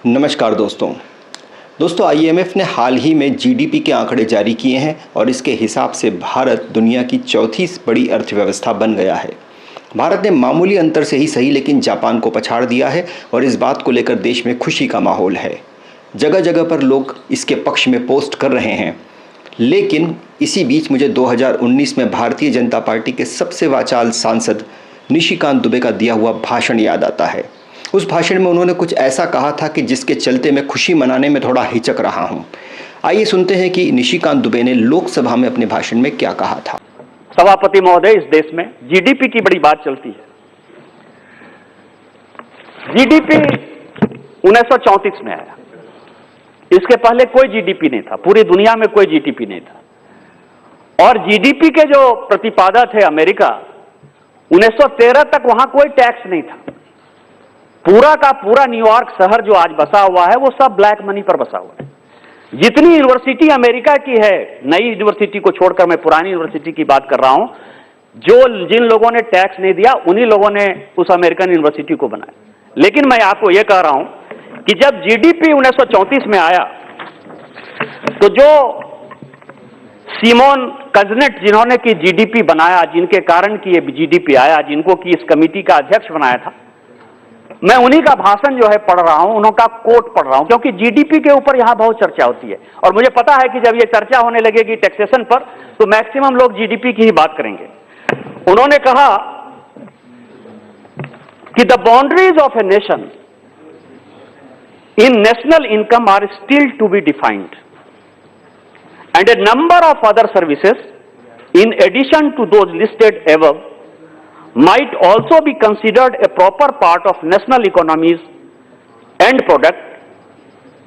नमस्कार दोस्तों आईएमएफ ने हाल ही में जीडीपी के आंकड़े जारी किए हैं और इसके हिसाब से भारत दुनिया की चौथी बड़ी अर्थव्यवस्था बन गया है। भारत ने मामूली अंतर से ही सही लेकिन जापान को पछाड़ दिया है और इस बात को लेकर देश में खुशी का माहौल है। जगह जगह पर लोग इसके पक्ष में पोस्ट कर रहे हैं। लेकिन इसी बीच मुझे 2019 में भारतीय जनता पार्टी के सबसे वाचाल सांसद निशिकांत दुबे का दिया हुआ भाषण याद आता है। उस भाषण में उन्होंने कुछ ऐसा कहा था कि जिसके चलते मैं खुशी मनाने में थोड़ा हिचक रहा हूं। आइए सुनते हैं कि निशिकांत दुबे ने लोकसभा में अपने भाषण में क्या कहा था। सभापति महोदय, इस देश में जीडीपी की बड़ी बात चलती है। जीडीपी 1934 में आया। इसके पहले कोई जीडीपी नहीं था, पूरी दुनिया में कोई जीडीपी नहीं था। और जीडीपी के जो प्रतिपादक थे अमेरिका, 1913 तक वहां कोई टैक्स नहीं था। पूरा का पूरा न्यूयॉर्क शहर जो आज बसा हुआ है वो सब ब्लैक मनी पर बसा हुआ है। जितनी यूनिवर्सिटी अमेरिका की है, नई यूनिवर्सिटी को छोड़कर मैं पुरानी यूनिवर्सिटी की बात कर रहा हूं, जिन लोगों ने टैक्स नहीं दिया उन्हीं लोगों ने उस अमेरिकन यूनिवर्सिटी को बनाया। लेकिन मैं आपको यह कह रहा हूं कि जब जीडीपी 1934 में आया तो जो सिमोन कजनेट जिन्होंने की जीडीपी बनाया, जिनके कारण की ये जीडीपी आया, जिनको की इस कमेटी का अध्यक्ष बनाया था, मैं उन्हीं का भाषण जो है पढ़ रहा हूं, उनका कोट पढ़ रहा हूं, क्योंकि जीडीपी के ऊपर यहां बहुत चर्चा होती है और मुझे पता है कि जब ये चर्चा होने लगेगी टैक्सेशन पर तो मैक्सिमम लोग जीडीपी की ही बात करेंगे। उन्होंने कहा कि the boundaries of a nation in national income are still to be defined and a number of other services in addition to those listed above might also be considered a proper part of national economy's end product.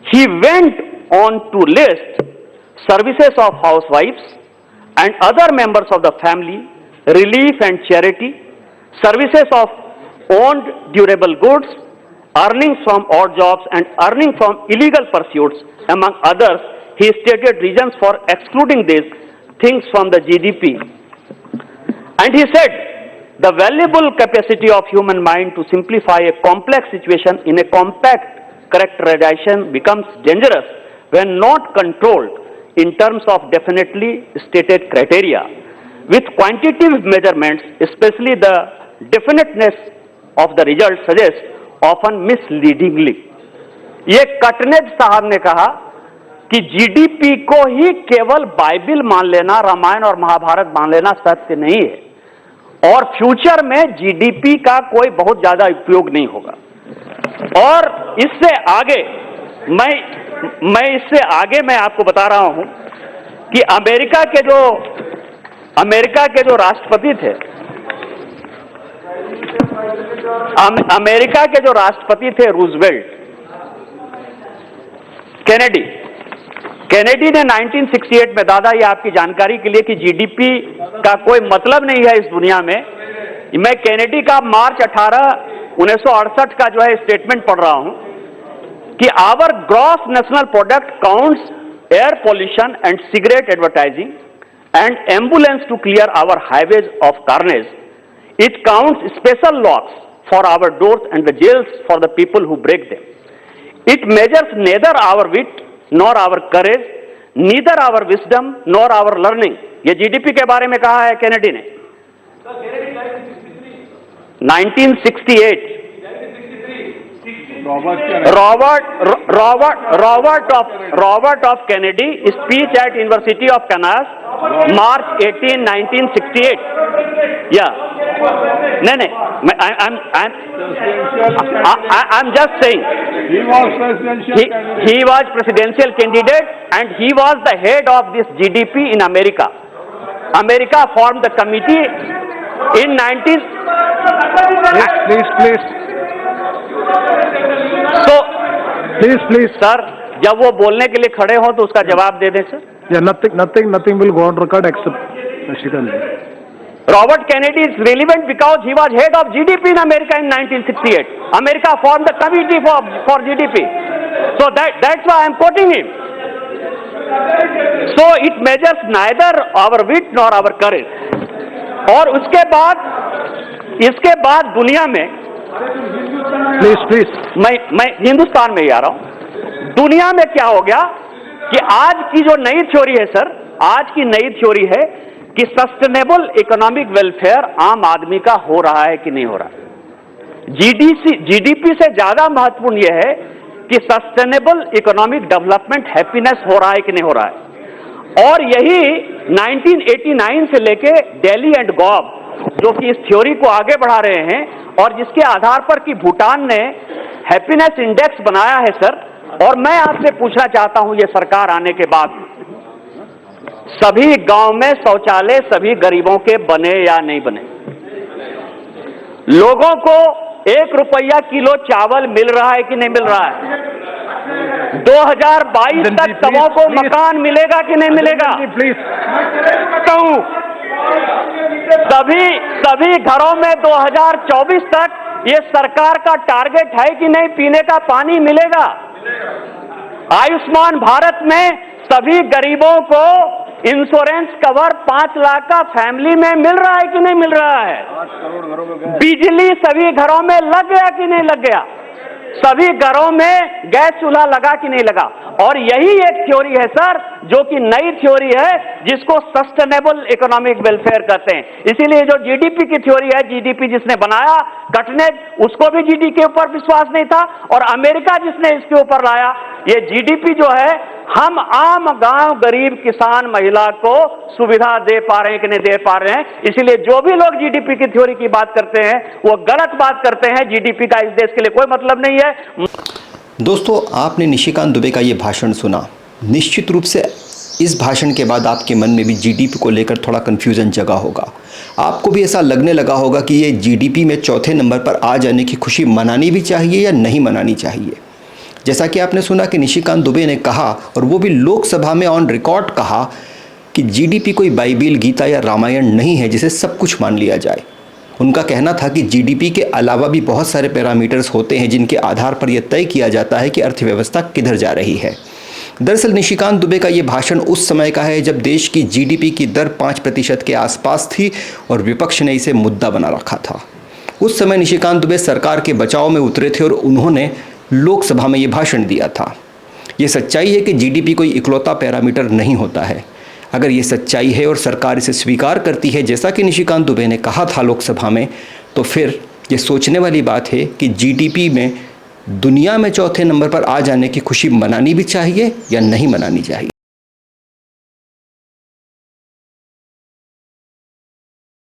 He went on to list services of housewives and other members of the family, relief and charity, services of owned durable goods, earnings from odd jobs and earning from illegal pursuits, among others. He stated reasons for excluding these things from the GDP. And he said, the valuable capacity of human mind to simplify a complex situation in a compact characterization becomes dangerous when not controlled in terms of definitely stated criteria. With quantitative measurements, especially the definiteness of the result suggests often misleadingly. ये कटनेज साहब ने कहा कि GDP को ही केवल Bible मान लेना, रामायण और महाभारत मान लेना सत्य नहीं है और फ्यूचर में जीडीपी का कोई बहुत ज्यादा उपयोग नहीं होगा। और इससे आगे मैं आपको बता रहा हूं कि अमेरिका के जो राष्ट्रपति थे, अमेरिका के जो राष्ट्रपति थे रूजवेल्ट, केनेडी ने 1968 में, दादा ये आपकी जानकारी के लिए कि जीडीपी का कोई मतलब नहीं है इस दुनिया में, मैं केनेडी का मार्च 18, 1968 का जो है स्टेटमेंट पढ़ रहा हूं कि our gross national product counts air pollution and cigarette advertising and ambulance to clear our highways of carnage. It counts special locks for our doors and the jails for the people who break them. It measures neither our wit nor our courage, neither our wisdom nor our learning. ये GDP के बारे में कहा है Kennedy ने 1968. Robert of Kennedy speech at University of Kansas, March 18, 1968. Yeah. नहीं, I'm just saying. He was presidential candidate and he was the head of this GDP in America. America formed the committee in 19. Please. So, please, sir, जब वो बोलने के लिए खड़े हो तो उसका जवाब दे दें sir. Yeah, nothing will go on record except Nishikant. Robert Kennedy is relevant because he was head of GDP in America in 1968. America formed the committee for GDP. So that's why I am quoting him. So it measures neither our wit nor our courage. और इसके बाद दुनिया में please please. मैं हिंदुस्तान में ही आ रहा हूं। दुनिया में क्या हो गया कि आज की जो नई थ्योरी है सर, आज की नई थ्योरी है कि सस्टेनेबल इकोनॉमिक वेलफेयर आम आदमी का हो रहा है कि नहीं हो रहा है। जीडीपी से ज्यादा महत्वपूर्ण यह है कि सस्टेनेबल इकोनॉमिक डेवलपमेंट हैप्पीनेस हो रहा है कि नहीं हो रहा है। और यही 1989 से लेके दिल्ली एंड गॉब जो कि इस थ्योरी को आगे बढ़ा रहे हैं और जिसके आधार पर कि भूटान ने हैप्पीनेस इंडेक्स बनाया है सर। और मैं आपसे पूछना चाहता हूं, ये सरकार आने के बाद सभी गांव में शौचालय सभी गरीबों के बने या नहीं बने? लोगों को 1 रुपया किलो चावल मिल रहा है कि नहीं मिल रहा है? 2022 तक सबों को मकान मिलेगा कि नहीं मिलेगा? प्लीज कहूं सभी घरों में 2024 तक ये सरकार का टारगेट है कि नहीं पीने का पानी मिलेगा? आयुष्मान भारत में सभी गरीबों को इंश्योरेंस कवर 5 लाख का फैमिली में मिल रहा है कि नहीं मिल रहा है? बिजली सभी घरों में लग गया कि नहीं लग गया? सभी घरों में गैस चूल्हा लगा कि नहीं लगा? और यही एक थ्योरी है सर जो कि नई थ्योरी है जिसको सस्टेनेबल इकोनॉमिक वेलफेयर कहते हैं। इसीलिए जो जीडीपी की थ्योरी है, जीडीपी जिसने बनाया कटनेज, उसको भी जीडीपी के ऊपर विश्वास नहीं था और अमेरिका जिसने इसके ऊपर लाया, ये जीडीपी जो है हम आम गांव गरीब किसान महिला को सुविधा दे पा रहे हैं कि नहीं दे पा रहे हैं। इसीलिए जो भी लोग जीडीपी की थ्योरी की बात करते हैं वो गलत बात करते हैं। जीडीपी का इस देश के लिए कोई मतलब नहीं है। दोस्तों, आपने निशिकांत दुबे का ये भाषण सुना। निश्चित रूप से इस भाषण के बाद आपके मन में भी जीडीपी को लेकर थोड़ा कन्फ्यूज़न जगा होगा। आपको भी ऐसा लगने लगा होगा कि ये जीडीपी में चौथे नंबर पर आ जाने की खुशी मनानी भी चाहिए या नहीं मनानी चाहिए। जैसा कि आपने सुना कि निशिकांत दुबे ने कहा, और वो भी लोकसभा में ऑन रिकॉर्ड कहा, कि जीडीपी कोई बाइबिल, गीता या रामायण नहीं है जिसे सब कुछ मान लिया जाए। उनका कहना था कि जीडीपी के अलावा भी बहुत सारे पैरामीटर्स होते हैं जिनके आधार पर यह तय किया जाता है कि अर्थव्यवस्था किधर जा रही है। दरअसल निशिकांत दुबे का ये भाषण उस समय का है जब देश की जीडीपी की दर 5% के आसपास थी और विपक्ष ने इसे मुद्दा बना रखा था। उस समय निशिकांत दुबे सरकार के बचाव में उतरे थे और उन्होंने लोकसभा में ये भाषण दिया था। ये सच्चाई है कि जीडीपी कोई इकलौता पैरामीटर नहीं होता है। अगर ये सच्चाई है और सरकार इसे स्वीकार करती है जैसा कि निशिकांत दुबे ने कहा था लोकसभा में, तो फिर ये सोचने वाली बात है कि जीडीपी में दुनिया में चौथे नंबर पर आ जाने की खुशी मनानी भी चाहिए या नहीं मनानी चाहिए।